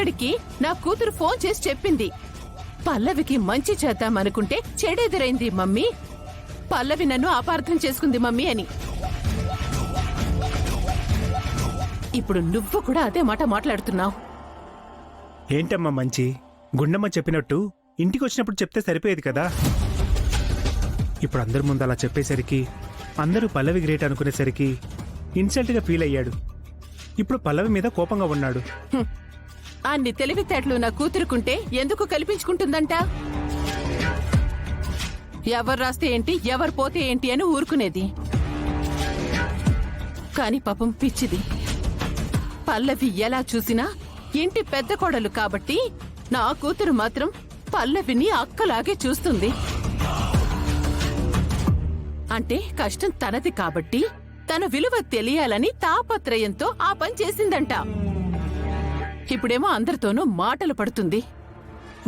ఇక్కడికి నా కూతురు ఫోన్ చేసి చెప్పింది, పల్లవికి మంచి చేద్దామనుకుంటే చెడెదురైంది మమ్మీ, పల్లవి నన్ను అపార్థం చేసుకుంది మమ్మీ అని. ఇప్పుడు నువ్వు కూడా అదే మాట మాట్లాడుతున్నావు. ఏంటమ్మా మంచి, గుండమ్మ చెప్పినట్టు ఇంటికి వచ్చినప్పుడు చెప్తే సరిపోయేది కదా. ఇప్పుడు అందరి ముందు అలా చెప్పేసరికి అందరూ పల్లవి గ్రేట్ అనుకునేసరికి ఇన్సల్ట్గా ఫీల్ అయ్యాడు. ఇప్పుడు పల్లవి మీద కోపంగా ఉన్నాడు. అన్ని తెలివితేటలు నా కూతురుకుంటే ఎందుకు కల్పించుకుంటుందంట? ఎవరు రాస్తే ఏంటి, ఎవరు పోతే ఏంటి అని ఊరుకునేది. కాని పాపం పిచ్చిది. పల్లవి ఎలా చూసినా ఇంటి పెద్ద కోడలు కాబట్టి నా కూతురు మాత్రం పల్లవిని అక్కలాగే చూస్తుంది. అంటే కష్టం తనది కాబట్టి తన విలువ తెలియాలని తాపత్రయంతో ఆ పని చేసిందంట. ఇప్పుడేమో అందరితోనూ మాటలు పడుతుంది.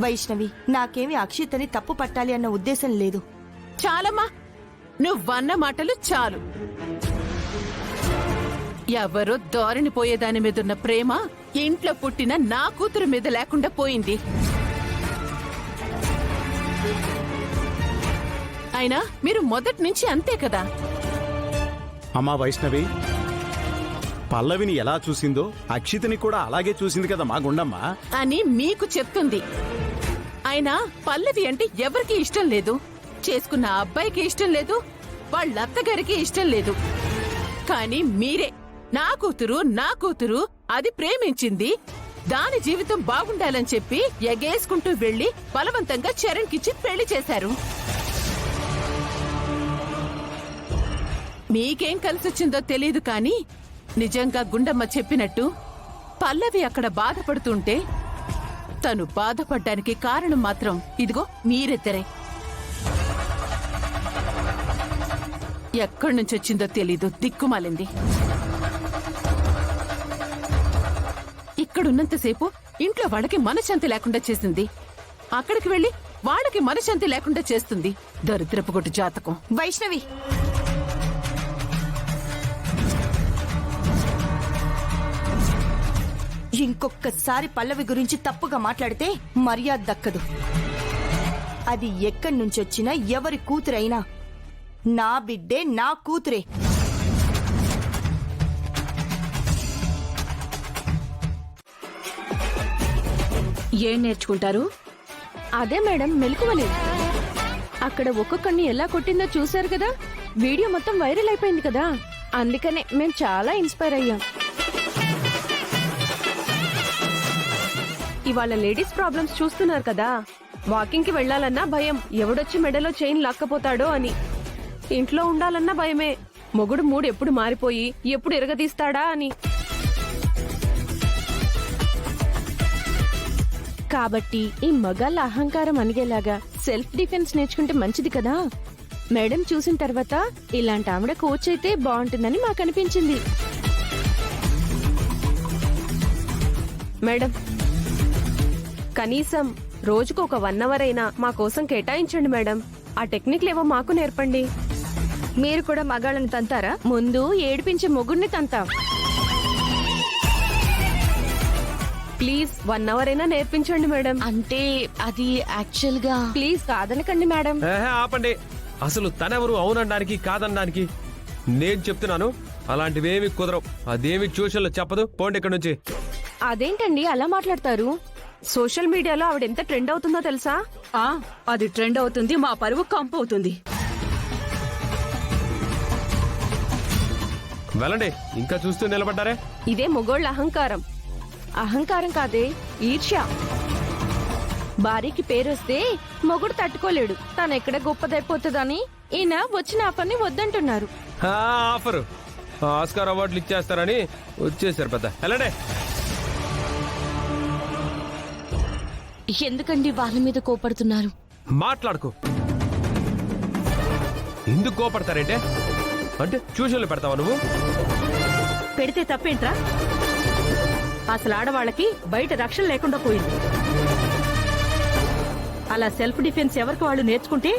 వైష్ణవి, నాకేమి అక్షితని తప్పు పట్టాలి అన్న ఉద్దేశం లేదు. చాలమ్మా, నువ్వన్న మాటలు చాలు. ఎవరో దారిని పోయేదాని మీదున్న ప్రేమ ఇంట్లో పుట్టిన నా కూతురు మీద లేకుండా పోయింది. అయినా మీరు మొదటి నుంచి అంతే కదా. అమ్మా వైష్ణవి, పల్లవిని ఎలా చూసిందో అక్షితని కూడా అలాగే చూసింది కదా మా గుండమ్మ అని మీకు చెప్తుంది. అయినా పల్లవి అంటే ఎవరికి ఇష్టం లేదు, చేసుకున్న అబ్బాయికి ఇష్టం లేదు, వాళ్ళ అత్తగారికి ఇష్టం లేదు. కానీ మీరే నా కూతురు అది ప్రేమించింది, దాని జీవితం బాగుండాలని చెప్పి ఎగేసుకుంటూ వెళ్లి బలవంతంగా చరణ్కిచ్చి పెళ్లి చేశారు. మీకేం కలిసొచ్చిందో తెలీదు కానీ నిజంగా గుండమ్మ చెప్పినట్టు పల్లవి అక్కడ బాధపడుతుంటే తను బాధపడ్డానికి కారణం మాత్రం ఇదిగో మీరిద్దరే. ఎక్కడి నుంచి వచ్చిందో తెలీదు, దిక్కుమాలింది. ఇక్కడున్నంతసేపు ఇంట్లో వాళ్ళకి మనశ్శాంతి లేకుండా చేసింది, అక్కడికి వెళ్లి వాళ్ళకి మనశ్శాంతి లేకుండా చేస్తుంది. దరిద్రపు కొట్టు జాతకం. వైష్ణవి, ఇంకొక్కసారి పల్లవి గురించి తప్పుగా మాట్లాడితే మర్యాద దక్కదు. అది ఎక్కడి నుంచొచ్చినా ఎవరి కూతురైనా నా బిడ్డే, నా కూతురే. ఏం నేర్చుకుంటారు? అదే మేడం, మెలకువలేదు. అక్కడ ఒక్కొక్కరిని ఎలా కొట్టిందో చూశారు కదా, వీడియో మొత్తం వైరల్ అయిపోయింది కదా, అందుకనే మేము చాలా ఇన్స్పైర్ అయ్యాం. ఇవాళ లేడీస్ ప్రాబ్లమ్స్ చూస్తున్నారు కదా, వాకింగ్ కి వెళ్లాలన్నా భయం, ఎవడొచ్చి మెడలో చైన్ లాక్కపోతాడో అని. ఇంట్లో ఉండాలన్నా భయమే, మొగుడు మూడు ఎప్పుడు మారిపోయి ఎప్పుడు ఎరగదీస్తాడా అని. కాబట్టి ఈ మగాళ్ళ అహంకారం అనిగేలాగా సెల్ఫ్ డిఫెన్స్ నేర్చుకుంటే మంచిది కదా. మేడం చూసిన తర్వాత ఇలాంటి ఆవిడ కోచ్ అయితే బాగుంటుందని మాకు అనిపించింది. మేడం, కనీసం రోజుకు ఒక 1 అవర్ అయినా మా కోసం కేటాయించండి మేడం. ఆ టెక్నిక్లేవో మాకు నేర్పండి. మీరు కూడా మగాళ్ళని తంతారా? ముందు ఏడిపించే మొగుడిని తంతాం. ప్లీజ్ 1 అవర్ అయినా నేర్పించండి మేడం. అంటే అది యాక్చువల్ గా ప్లీజ్ కాదనకండి మేడం. ఆపండి. అసలు తనెవరు అవునడానికి కాదనడానికి? నేను చెప్తున్నాను, అలాంటివేమి కుదరవు. అదేమి ట్యూషన్లో చెప్పదు. పోండి ఇక్కడ నుంచి. అదేంటండి అలా మాట్లాడతారు? సోషల్ మీడియాలో ఆవిడ ఎంత ట్రెండ్ అవుతుందో తెలుసా? అది ట్రెండ్ అవుతుంది, మా పరువు కంపు అవుతుంది. వెళ్ళండి, ఇంకా చూస్తూ నిలబడ్డారే. ఇదే మొగోళ్ళ అహంకారం. అహంకారం కాదే, ఈర్ష్య. భార్యకి పేరొస్తే మొగుడు తట్టుకోలేడు, తనెక్కడ గొప్పదైపోతుందని ఈయన వచ్చిన ఆఫర్ని వద్దంటున్నారు. ఆఫర్ ఆస్కార్ అవార్డులు ఇచ్చేస్తారని వచ్చేసారు పెద్ద. వెళ్ళండి. ఎందుకండి వాళ్ళ మీద కోపడుతున్నారు? మాట్లాడుకో. ఎందుకు కోపడతారంటే? అంటే ట్యూషన్లు పెడతావా నువ్వు? పెడితే తప్పేంట్రా? అసలు ఆడవాళ్ళకి బయట రక్షణ లేకుండా పోయింది. అలా సెల్ఫ్ డిఫెన్స్ ఎవరికి వాళ్ళు నేర్చుకుంటే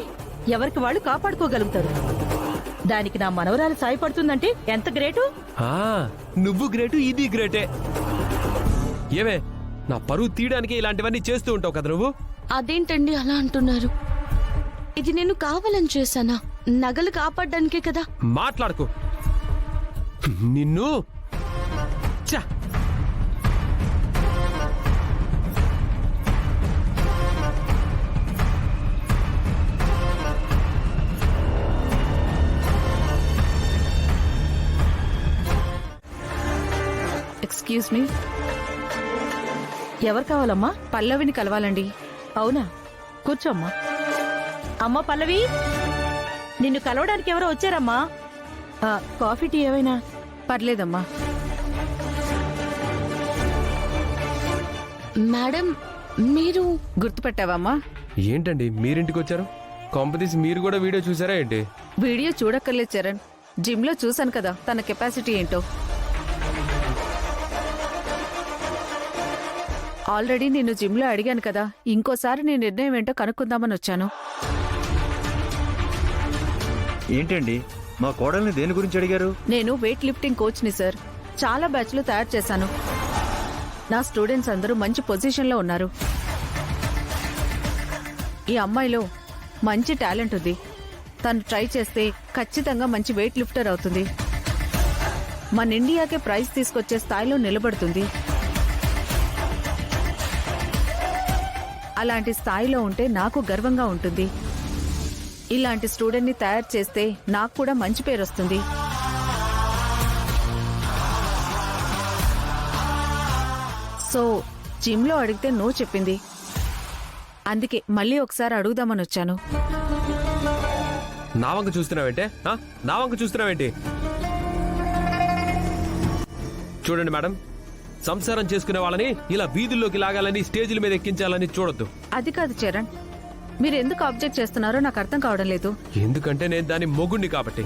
ఎవరికి వాళ్ళు కాపాడుకోగలుగుతారు. దానికి నా మనవరాలు సాయపడుతుందంటే ఎంత గ్రేటు. నువ్వు గ్రేటు, ఇది గ్రేటే. ఏమే నా పరువు తీయడానికి ఇలాంటివన్నీ చేస్తూ ఉంటావు కదా నువ్వు. అదేంటండి అలా అంటున్నారు? ఇది నేను కావాలని చేశానా? నగలు కాపాడడానికే కదా. మాట్లాడుకో. నిన్ను ఛ! ఎక్స్క్యూజ్ మీ, ఎవరు కావాలమ్మా? పల్లవిని కలవాలండి. అవునా, కూర్చోమ్మా. అమ్మా పల్లవి, నిన్ను కలవడానికి ఎవరో వచ్చారమ్మా. కాఫీ టీ ఏమైనా? పర్లేదమ్మా. మేడం, మీరు గుర్తుపెట్టావమ్మా? ఏంటండి మీరింటికి వచ్చారు? కాంపిటీస్ మీరు కూడా వీడియో చూసారా ఏంటి? వీడియో చూడక్కర్లేదు చరణ్, జిమ్ లో చూశాను కదా తన కెపాసిటీ ఏంటో. ఆల్రెడీ నిన్ను జిమ్ లో అడిగాను కదా, ఇంకోసారి నీ నిర్ణయం ఏంటో కనుక్కుందామని వచ్చాను. ఏంటండి మా కోడల్ని దేని గురించి అడిగారు? నేను వెయిట్ లిఫ్టింగ్ కోచ్ని సార్. చాలా బ్యాచ్లు తయారు చేశాను. నా స్టూడెంట్స్ అందరూ మంచి పొజిషన్లో ఉన్నారు. ఈ అమ్మాయిలో మంచి టాలెంట్ ఉంది. తను ట్రై చేస్తే ఖచ్చితంగా మంచి వెయిట్ లిఫ్టర్ అవుతుంది. మన ఇండియాకే ప్రైజ్ తీసుకొచ్చే స్థాయిలో నిలబడుతుంది. అలాంటి స్థాయిలో ఉంటే నాకు గర్వంగా ఉంటుంది. ఇలాంటి స్టూడెంట్ని తయారు చేస్తే నాకు కూడా మంచి పేరు వస్తుంది. సో జిమ్లో అడిగితే నో చెప్పింది. అందుకే మళ్ళీ ఒకసారి అడుగుదామని వచ్చాను. నా వంక చూస్తున్నావేంటే? నా వంక చూస్తున్నావేంటి? చూడండి మేడం, సంసారం చేసుకునే వాళ్ళని ఇలా వీధుల్లోకి లాగాలని, స్టేజీల మీద ఎక్కించాలని చూడొద్దు. అది కాదు చరణ్, మీరు ఎందుకు ఆబ్జెక్ట్ చేస్తున్నారో నాకు అర్థం కావడం లేదు. ఎందుకంటే నేను దాని మొగుణ్ణి కాబట్టి.